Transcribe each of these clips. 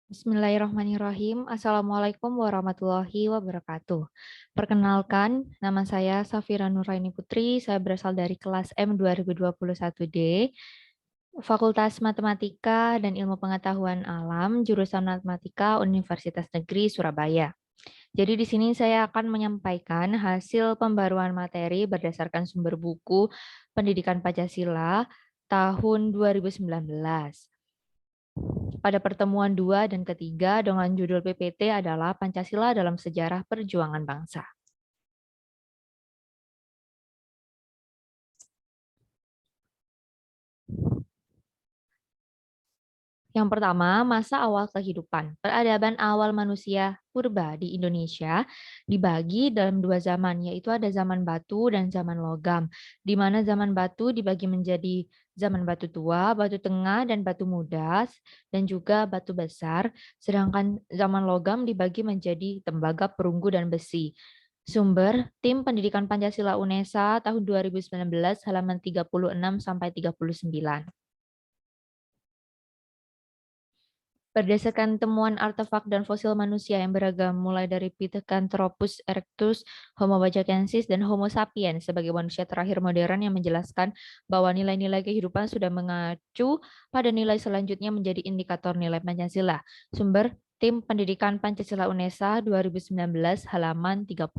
Bismillahirrahmanirrahim. Assalamualaikum warahmatullahi wabarakatuh. Perkenalkan, nama saya Safira Nuraini Putri. Saya berasal dari kelas M 2021D, Fakultas Matematika dan Ilmu Pengetahuan Alam, jurusan Matematika Universitas Negeri Surabaya. Jadi di sini saya akan menyampaikan hasil pembaruan materi berdasarkan sumber buku Pendidikan Pancasila tahun 2019. Pada pertemuan 2 dan ketiga dengan judul PPT adalah Pancasila dalam Sejarah Perjuangan Bangsa. Yang pertama, masa awal kehidupan. Peradaban awal manusia purba di Indonesia dibagi dalam dua zaman, yaitu ada zaman batu dan zaman logam, di mana zaman batu dibagi menjadi zaman batu tua, batu tengah, dan batu muda, dan juga batu besar, sedangkan zaman logam dibagi menjadi tembaga, perunggu, dan besi. Sumber Tim Pendidikan Pancasila UNESA tahun 2019 halaman 36 sampai 39. Berdasarkan temuan artefak dan fosil manusia yang beragam, mulai dari Pithecanthropus erectus, Homo bajakensis, dan Homo sapiens sebagai manusia terakhir modern yang menjelaskan bahwa nilai-nilai kehidupan sudah mengacu pada nilai selanjutnya menjadi indikator nilai Pancasila. Sumber Tim Pendidikan Pancasila UNESA 2019 halaman 36.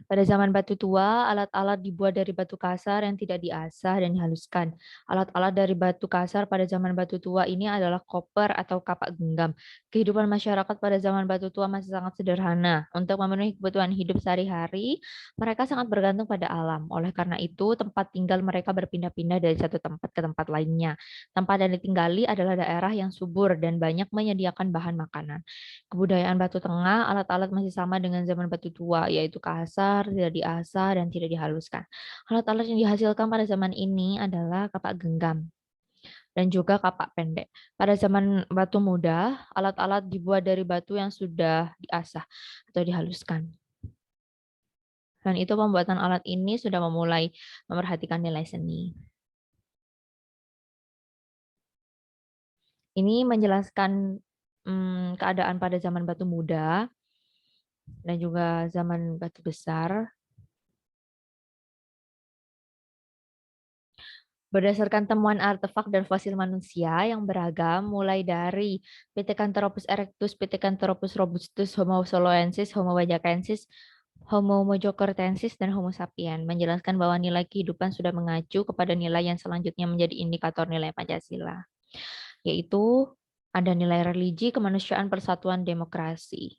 Pada zaman batu tua, alat-alat dibuat dari batu kasar yang tidak diasah dan dihaluskan. Alat-alat dari batu kasar pada zaman batu tua ini adalah koper atau kapak genggam. Kehidupan masyarakat pada zaman batu tua masih sangat sederhana. Untuk memenuhi kebutuhan hidup sehari-hari, mereka sangat bergantung pada alam. Oleh karena itu, tempat tinggal mereka berpindah-pindah dari satu tempat ke tempat lainnya. Tempat yang ditinggali adalah daerah yang subur dan banyak menyediakan bahan makanan. Kebudayaan Batu Tengah, alat-alat masih sama dengan zaman Batu Tua, yaitu kasar, tidak diasah, dan tidak dihaluskan. Alat-alat yang dihasilkan pada zaman ini adalah kapak genggam dan juga kapak pendek. Pada zaman Batu Muda, alat-alat dibuat dari batu yang sudah diasah atau dihaluskan. Dan itu pembuatan alat ini sudah memulai memperhatikan nilai seni. Ini menjelaskan keadaan pada zaman Batu Muda dan juga zaman Batu Besar. Berdasarkan temuan artefak dan fosil manusia yang beragam, mulai dari Pithecanthropus erectus, Pithecanthropus robustus, Homo soloensis, Homo bajakensis, Homo mojokertensis, dan Homo sapien, menjelaskan bahwa nilai kehidupan sudah mengacu kepada nilai yang selanjutnya menjadi indikator nilai Pancasila, yaitu ada nilai religi, kemanusiaan, persatuan, demokrasi.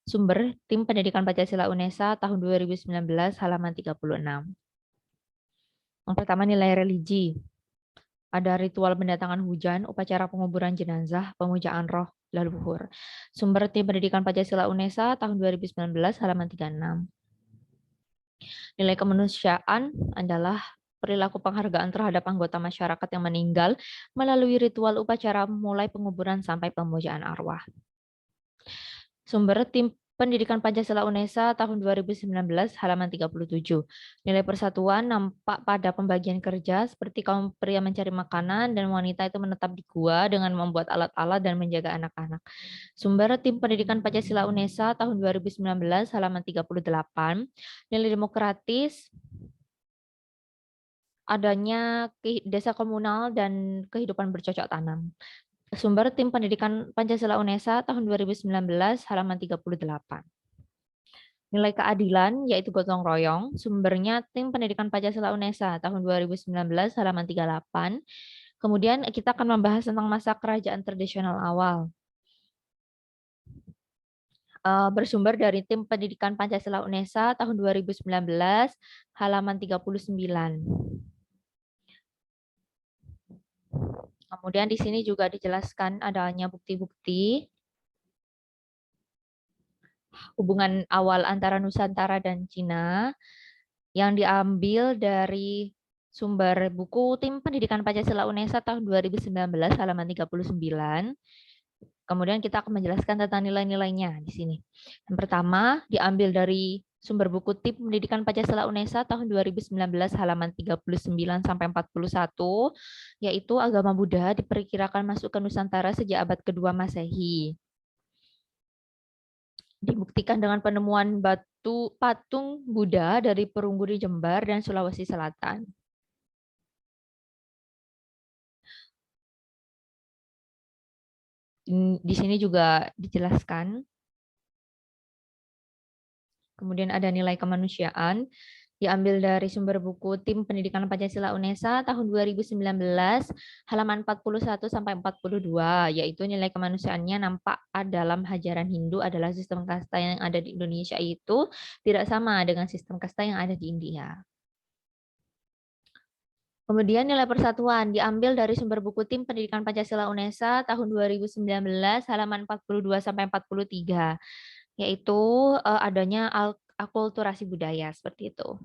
Sumber Tim Pendidikan Pancasila UNESA tahun 2019 halaman 36. Yang pertama, nilai religi. Ada ritual pendatangan hujan, upacara penguburan jenazah, pemujaan roh leluhur. Sumber Tim Pendidikan Pancasila UNESA tahun 2019 halaman 36. Nilai kemanusiaan adalah perilaku penghargaan terhadap anggota masyarakat yang meninggal melalui ritual upacara mulai penguburan sampai pemujaan arwah. Sumber Tim Pendidikan Pancasila UNESA tahun 2019 halaman 37. Nilai persatuan nampak pada pembagian kerja seperti kaum pria mencari makanan dan wanita itu menetap di gua dengan membuat alat-alat dan menjaga anak-anak. Sumber Tim Pendidikan Pancasila UNESA tahun 2019 halaman 38. Nilai demokratis adanya desa komunal dan kehidupan bercocok tanam. Sumber Tim Pendidikan Pancasila UNESA tahun 2019 halaman 38. Nilai keadilan yaitu gotong royong, sumbernya Tim Pendidikan Pancasila UNESA tahun 2019 halaman 38. Kemudian kita akan membahas tentang masa kerajaan tradisional awal. Bersumber dari Tim Pendidikan Pancasila UNESA tahun 2019 halaman 39. Kemudian di sini juga dijelaskan adanya bukti-bukti hubungan awal antara Nusantara dan Cina yang diambil dari sumber buku Tim Pendidikan Pancasila UNESA tahun 2019 halaman 39. Kemudian kita akan menjelaskan tentang nilai-nilainya di sini. Yang pertama diambil dari sumber buku Tim Pendidikan Pancasila UNESA tahun 2019 halaman 39 sampai 41, yaitu agama Buddha diperkirakan masuk ke Nusantara sejak abad kedua Masehi. Dibuktikan dengan penemuan patung Buddha dari perunggu di Jember dan Sulawesi Selatan. Di sini juga dijelaskan. Kemudian ada nilai kemanusiaan, diambil dari sumber buku Tim Pendidikan Pancasila UNESA tahun 2019, halaman 41 sampai 42, yaitu nilai kemanusiaannya nampak dalam ajaran Hindu adalah sistem kasta yang ada di Indonesia itu tidak sama dengan sistem kasta yang ada di India. Kemudian nilai persatuan diambil dari sumber buku Tim Pendidikan Pancasila UNESA tahun 2019 halaman 42 sampai 43, yaitu adanya akulturasi budaya seperti itu.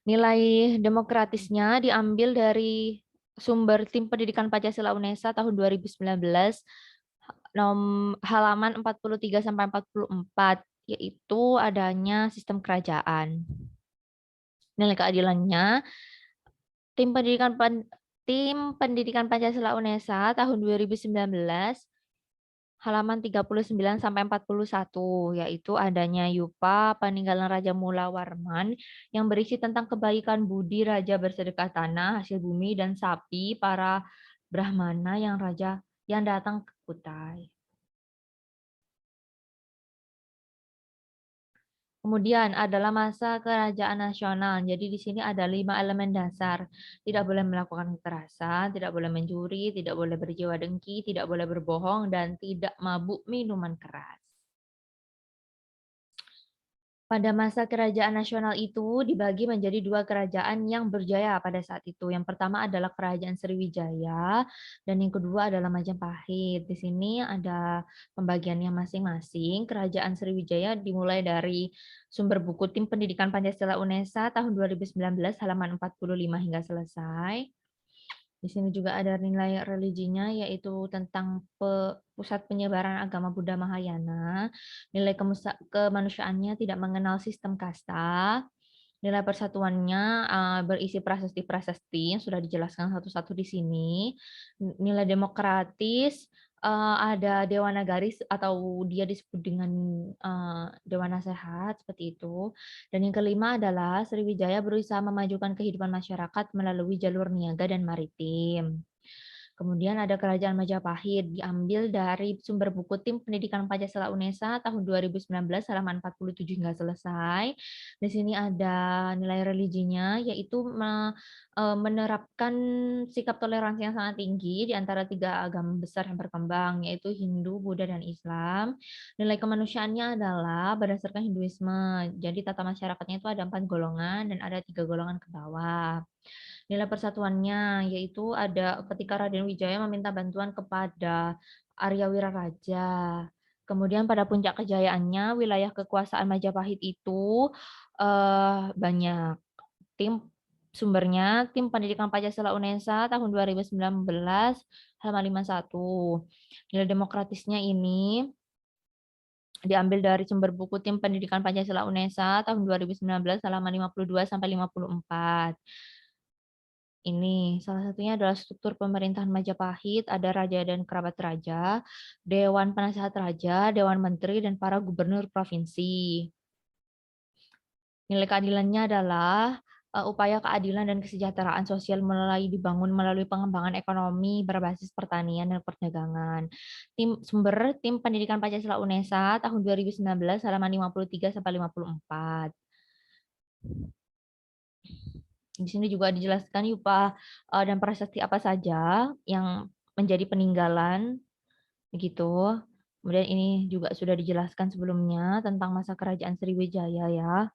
Nilai demokratisnya diambil dari sumber Tim Pendidikan Pancasila UNESA tahun 2019 halaman 43 sampai 44, yaitu adanya sistem kerajaan. Nilai keadilannya Tim Pendidikan Pancasila UNESA tahun 2019 halaman 39 sampai 41, yaitu adanya Yupa peninggalan Raja Mula Warman yang berisi tentang kebaikan budi raja bersedekah tanah, hasil bumi dan sapi para Brahmana yang datang ke Kutai. Kemudian adalah masa kerajaan nasional. Jadi di sini ada 5 elemen dasar. Tidak boleh melakukan kekerasan, tidak boleh mencuri, tidak boleh berjiwa dengki, tidak boleh berbohong, dan tidak mabuk minuman keras. Pada masa kerajaan nasional itu dibagi menjadi 2 kerajaan yang berjaya pada saat itu. Yang pertama adalah kerajaan Sriwijaya dan yang kedua adalah Majapahit. Di sini ada pembagiannya masing-masing. Kerajaan Sriwijaya dimulai dari sumber buku Tim Pendidikan Pancasila UNESA tahun 2019 halaman 45 hingga selesai. Di sini juga ada nilai religinya, yaitu tentang pusat penyebaran agama Buddha Mahayana. Nilai kemanusiaannya tidak mengenal sistem kasta. Nilai persatuannya berisi prasasti-prasasti yang sudah dijelaskan satu-satu di sini. Nilai demokratis ada Dewan Nagaris atau dia disebut dengan Dewan Nasehat seperti itu. Dan yang kelima adalah Sriwijaya berusaha memajukan kehidupan masyarakat melalui jalur niaga dan maritim. Kemudian ada Kerajaan Majapahit, diambil dari sumber buku Tim Pendidikan Pancasila UNESA tahun 2019 halaman 47 hingga selesai. Di sini ada nilai religinya, yaitu menerapkan sikap toleransi yang sangat tinggi di antara 3 agama besar yang berkembang, yaitu Hindu, Buddha, dan Islam. Nilai kemanusiaannya adalah berdasarkan Hinduisme. Jadi tata masyarakatnya itu ada 4 golongan dan ada 3 golongan ke bawah. Nilai persatuannya yaitu ada ketika Raden Wijaya meminta bantuan kepada Arya Wiraraja. Kemudian pada puncak kejayaannya wilayah kekuasaan Majapahit itu banyak. Sumbernya Tim Pendidikan Pancasila UNESA tahun 2019 halaman 51. Nilai demokratisnya ini diambil dari sumber buku Tim Pendidikan Pancasila UNESA tahun 2019 halaman 52 sampai 54. Ini salah satunya adalah struktur pemerintahan Majapahit, ada raja dan kerabat raja, dewan penasehat raja, dewan menteri, dan para gubernur provinsi. Nilai keadilannya adalah upaya keadilan dan kesejahteraan sosial dibangun melalui pengembangan ekonomi berbasis pertanian dan perdagangan. Tim Pendidikan Pancasila UNESA tahun 2019 halaman 53 sampai 54. Di sini juga dijelaskan Yupa dan prasasti apa saja yang menjadi peninggalan begitu. Kemudian ini juga sudah dijelaskan sebelumnya tentang masa kerajaan Sriwijaya ya.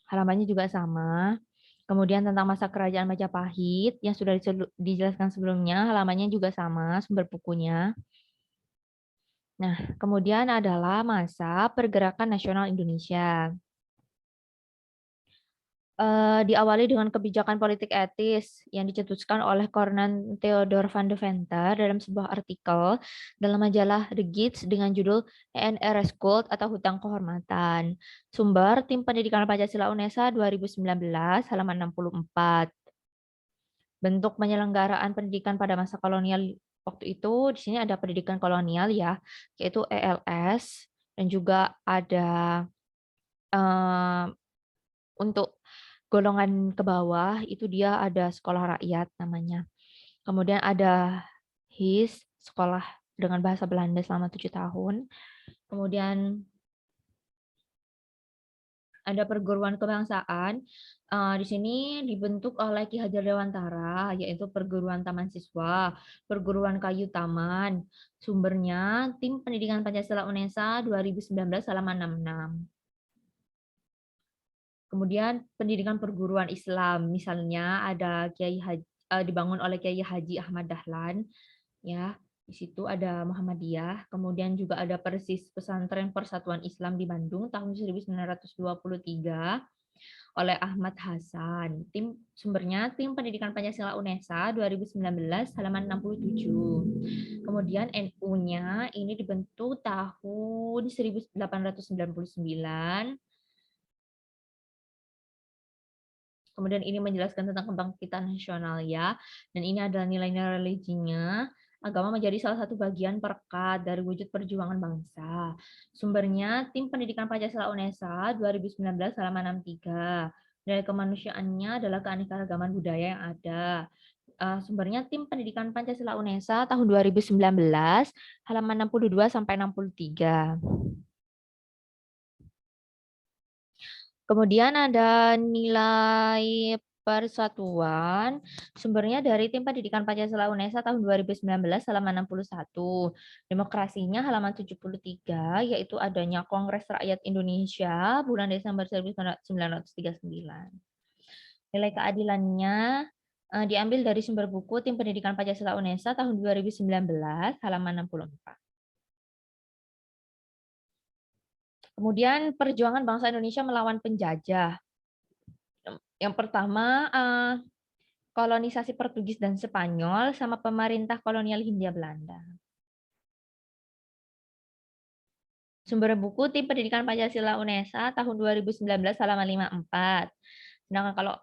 Halamannya juga sama. Kemudian tentang masa kerajaan Majapahit yang sudah dijelaskan sebelumnya, halamannya juga sama sumber bukunya. Nah, kemudian adalah masa pergerakan nasional Indonesia. diawali dengan kebijakan politik etis yang dicetuskan oleh Cornan Theodor van de Venter dalam sebuah artikel dalam majalah The Gids dengan judul ENRS Gold atau Hutang Kehormatan. Sumber Tim Pendidikan Pancasila UNESA 2019 halaman 64. Bentuk penyelenggaraan pendidikan pada masa kolonial waktu itu di sini ada pendidikan kolonial ya, yaitu ELS dan juga ada untuk golongan ke bawah itu dia ada sekolah rakyat namanya. Kemudian ada HIS, sekolah dengan bahasa Belanda selama 7 tahun. Kemudian ada perguruan kebangsaan. Di sini dibentuk oleh Ki Hajar Dewantara, yaitu perguruan taman siswa, perguruan kayu taman. Sumbernya Tim Pendidikan Pancasila UNESA 2019 halaman 66. Kemudian pendidikan perguruan Islam, misalnya ada dibangun oleh Kiai Haji Ahmad Dahlan, ya. Di situ ada Muhammadiyah, kemudian juga ada Persis Pesantren Persatuan Islam di Bandung tahun 1923 oleh Ahmad Hasan. Sumbernya Tim Pendidikan Pancasila UNESA 2019 halaman 67. Kemudian NU-nya ini dibentuk tahun 1899. Kemudian ini menjelaskan tentang kebangkitan nasional ya. Dan ini adalah nilai-nilai religinya. Agama menjadi salah satu bagian perekat dari wujud perjuangan bangsa. Sumbernya Tim Pendidikan Pancasila UNESA 2019 halaman 63. Nilai kemanusiaannya adalah keanekaragaman budaya yang ada. Sumbernya Tim Pendidikan Pancasila UNESA tahun 2019 halaman 62 sampai 63. Kemudian ada nilai persatuan, sumbernya dari Tim Pendidikan Pancasila UNESA tahun 2019 halaman 61. Demokrasinya halaman 73, yaitu adanya Kongres Rakyat Indonesia bulan Desember 1939. Nilai keadilannya diambil dari sumber buku Tim Pendidikan Pancasila UNESA tahun 2019 halaman 64. Kemudian perjuangan bangsa Indonesia melawan penjajah. Yang pertama, kolonisasi Portugis dan Spanyol sama pemerintah kolonial Hindia Belanda. Sumber buku Tim Pendidikan Pancasila UNESA tahun 2019 halaman 54. Sedangkan kalau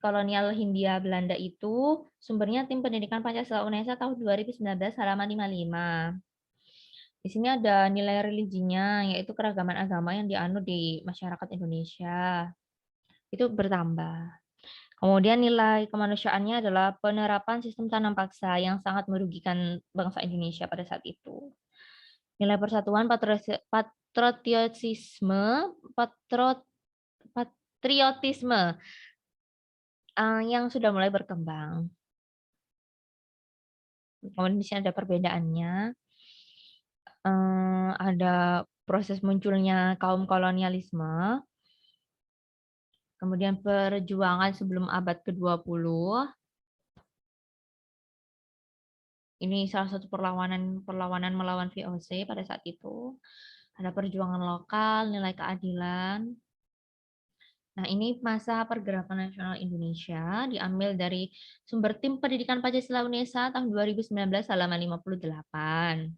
kolonial Hindia Belanda itu sumbernya Tim Pendidikan Pancasila UNESA tahun 2019 halaman 55. Di sini ada nilai religinya, yaitu keragaman agama yang dianut di masyarakat Indonesia. Itu bertambah. Kemudian nilai kemanusiaannya adalah penerapan sistem tanam paksa yang sangat merugikan bangsa Indonesia pada saat itu. Nilai persatuan, patriotisme yang sudah mulai berkembang. Kemudian di sini ada perbedaannya. Ada proses munculnya kaum kolonialisme, kemudian perjuangan sebelum abad ke-20. Ini salah satu perlawanan melawan VOC pada saat itu. Ada perjuangan lokal, nilai keadilan. Nah, ini masa pergerakan nasional Indonesia diambil dari sumber Tim Pendidikan Pancasila UNESA tahun 2019 halaman 58.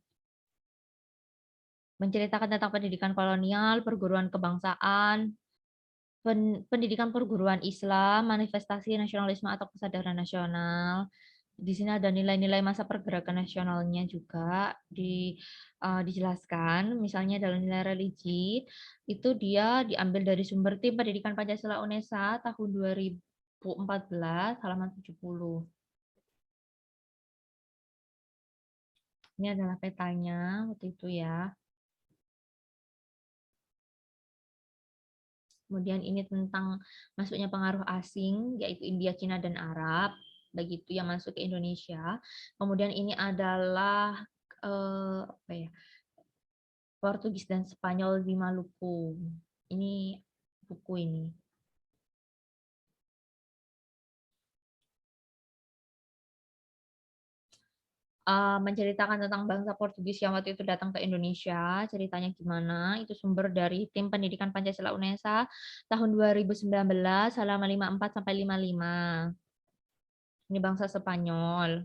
Menceritakan tentang pendidikan kolonial, perguruan kebangsaan, pendidikan perguruan Islam, manifestasi nasionalisme atau kesadaran nasional. Di sini ada nilai-nilai masa pergerakan nasionalnya juga dijelaskan. Misalnya dalam nilai religi, itu dia diambil dari sumber Tim Pendidikan Pancasila UNESA tahun 2014, halaman 70. Ini adalah petanya waktu itu ya. Kemudian ini tentang masuknya pengaruh asing, yaitu India, Cina, dan Arab. Begitu yang masuk ke Indonesia. Kemudian ini adalah apa ya, Portugis dan Spanyol di Maluku. Ini buku ini. menceritakan tentang bangsa Portugis yang waktu itu datang ke Indonesia, ceritanya gimana, itu sumber dari Tim Pendidikan Pancasila UNESA tahun 2019 halaman 54 sampai 55. Ini bangsa Spanyol.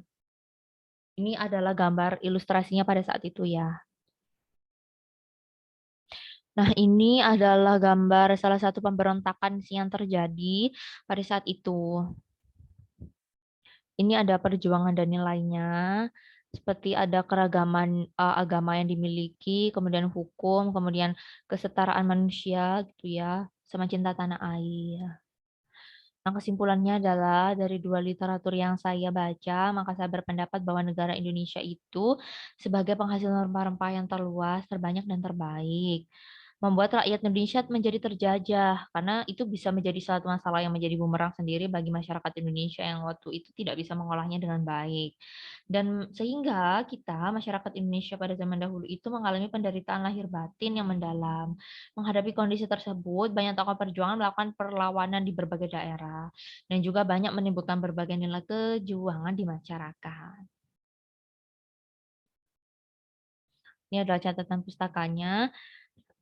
Ini adalah gambar ilustrasinya pada saat itu ya. Nah, ini adalah gambar salah satu pemberontakan yang terjadi pada saat itu. Ini ada perjuangan dan nilainya, seperti ada keragaman agama yang dimiliki, kemudian hukum, kemudian kesetaraan manusia gitu ya, sama cinta tanah air. Nah, kesimpulannya adalah dari dua literatur yang saya baca, maka saya berpendapat bahwa negara Indonesia itu sebagai penghasil rempah-rempah yang terluas, terbanyak, dan terbaik. Membuat rakyat Indonesia menjadi terjajah, karena itu bisa menjadi suatu masalah yang menjadi bumerang sendiri bagi masyarakat Indonesia yang waktu itu tidak bisa mengolahnya dengan baik. Dan sehingga kita, masyarakat Indonesia pada zaman dahulu itu mengalami penderitaan lahir batin yang mendalam. Menghadapi kondisi tersebut, banyak tokoh perjuangan melakukan perlawanan di berbagai daerah dan juga banyak menimbulkan berbagai nilai kejuangan di masyarakat. Ini adalah catatan pustakanya.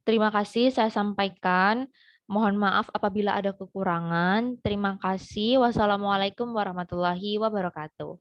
Terima kasih saya sampaikan. Mohon maaf apabila ada kekurangan. Terima kasih. Wassalamualaikum warahmatullahi wabarakatuh.